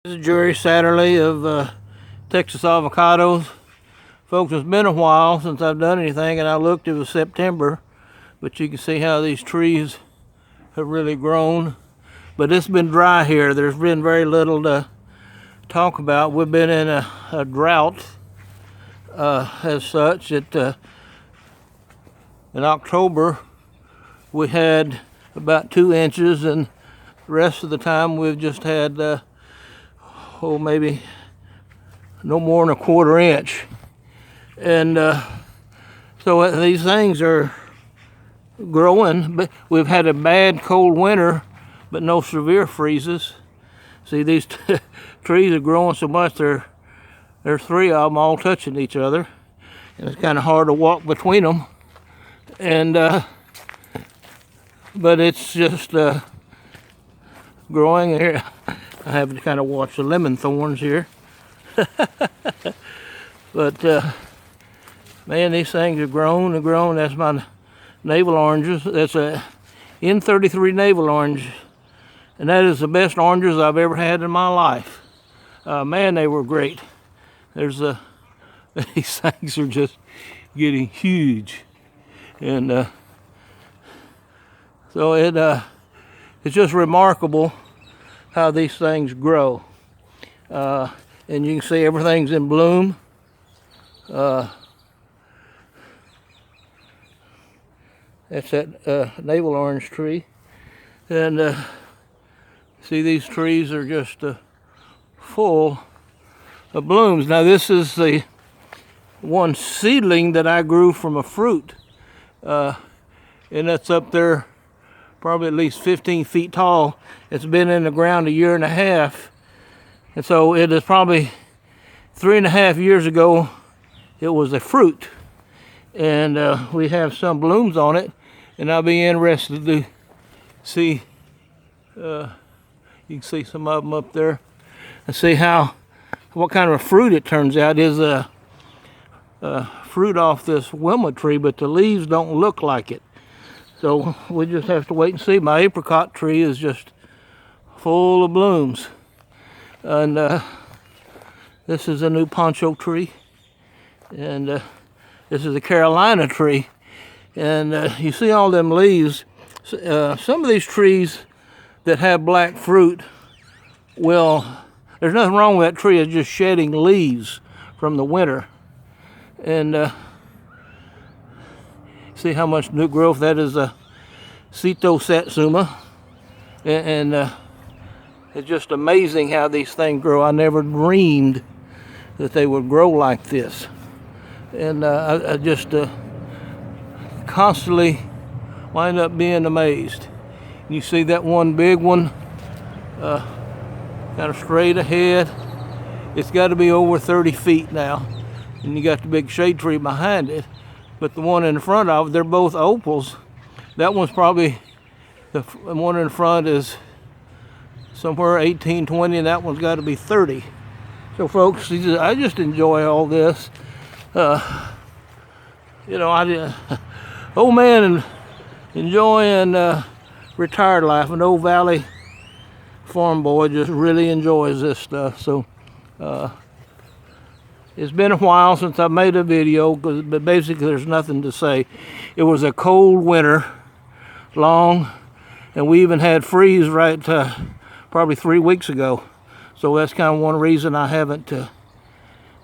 This is Jerry Satterley of Texas Avocados. Folks, it's been a while since I've done anything, and I looked, it was September, but you can see how these trees have really grown. But it's been dry here. There's been very little to talk about. We've been in a drought as such. In October, we had about 2 inches, and the rest of the time we've just had maybe no more than a 1/4 inch. And so these things are growing, but we've had a bad cold winter, but no severe freezes. See, these trees are growing so much, there's 3 of them all touching each other, and it's kind of hard to walk between them. And but it's just growing here. I have to kind of watch the lemon thorns here. But man, these things have grown and grown. That's my navel oranges. That's a N33 navel orange, and that is the best oranges I've ever had in my life. Man, they were great. There's these things are just getting huge, and so it's just remarkable how these things grow. And you can see everything's in bloom. That's that navel orange tree. And see, these trees are just full of blooms. Now, this is the one seedling that I grew from a fruit. And that's up there probably at least 15 feet tall. It's been in the ground 1.5 years. And so it is probably 3.5 years ago, it was a fruit. And we have some blooms on it. And I'll be interested to see, you can see some of them up there, and see what kind of fruit it turns out. It is a fruit off this Wilma tree, but the leaves don't look like it. So we just have to wait and see. My apricot tree is just full of blooms. And this is a new poncho tree. And this is a Carolina tree. And you see all them leaves. Some of these trees that have black fruit, well, there's nothing wrong with that tree. It's just shedding leaves from the winter. And see how much new growth. That is a Sito Satsuma. And it's just amazing how these things grow. I never dreamed that they would grow like this. And I just constantly wind up being amazed. You see that one big one kind of straight ahead. It's got to be over 30 feet now. And you got the big shade tree behind it. But the one in front of it, they're both opals. That one's probably, the one in front is somewhere 18, 20, and that one's got to be 30. So folks, I just enjoy all this. Old man and enjoying retired life. An old Valley farm boy just really enjoys this stuff. So it's been a while since I made a video, but basically there's nothing to say. It was a cold winter, long, and we even had freeze right probably 3 weeks ago. So that's kind of one reason I haven't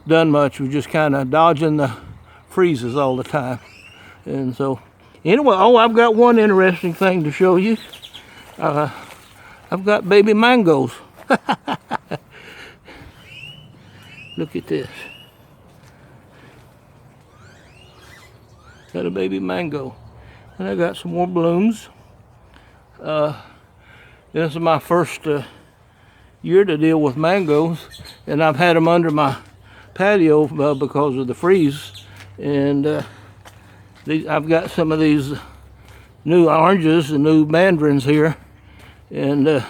done much. We're just kind of dodging the freezes all the time. And so, anyway, I've got one interesting thing to show you. I've got baby mangoes. Look at this. Got a baby mango. And I got some more blooms. This is my first year to deal with mangoes, and I've had them under my patio because of the freeze. And I've got some of these new oranges and new mandarins here, and as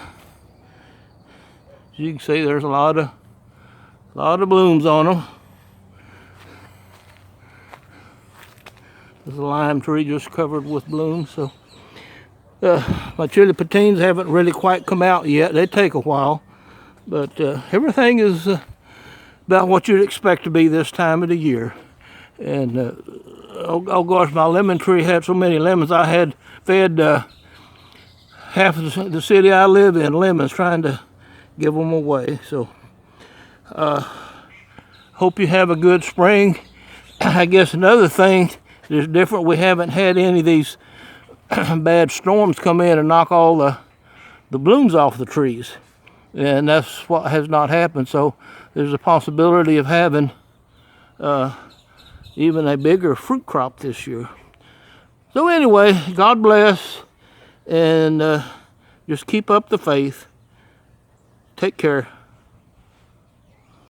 you can see, there's a lot of blooms on them. There's a lime tree just covered with blooms. So my chili patines haven't really quite come out yet. They take a while. But everything is about what you'd expect to be this time of the year. And oh gosh, my lemon tree had so many lemons. I had fed half of the city I live in lemons, trying to give them away. So hope you have a good spring. I guess another thing that's different, we haven't had any of these bad storms come in and knock all the blooms off the trees. And that's what has not happened. So there's a possibility of having even a bigger fruit crop this year. So anyway, God bless, and just keep up the faith. Take care.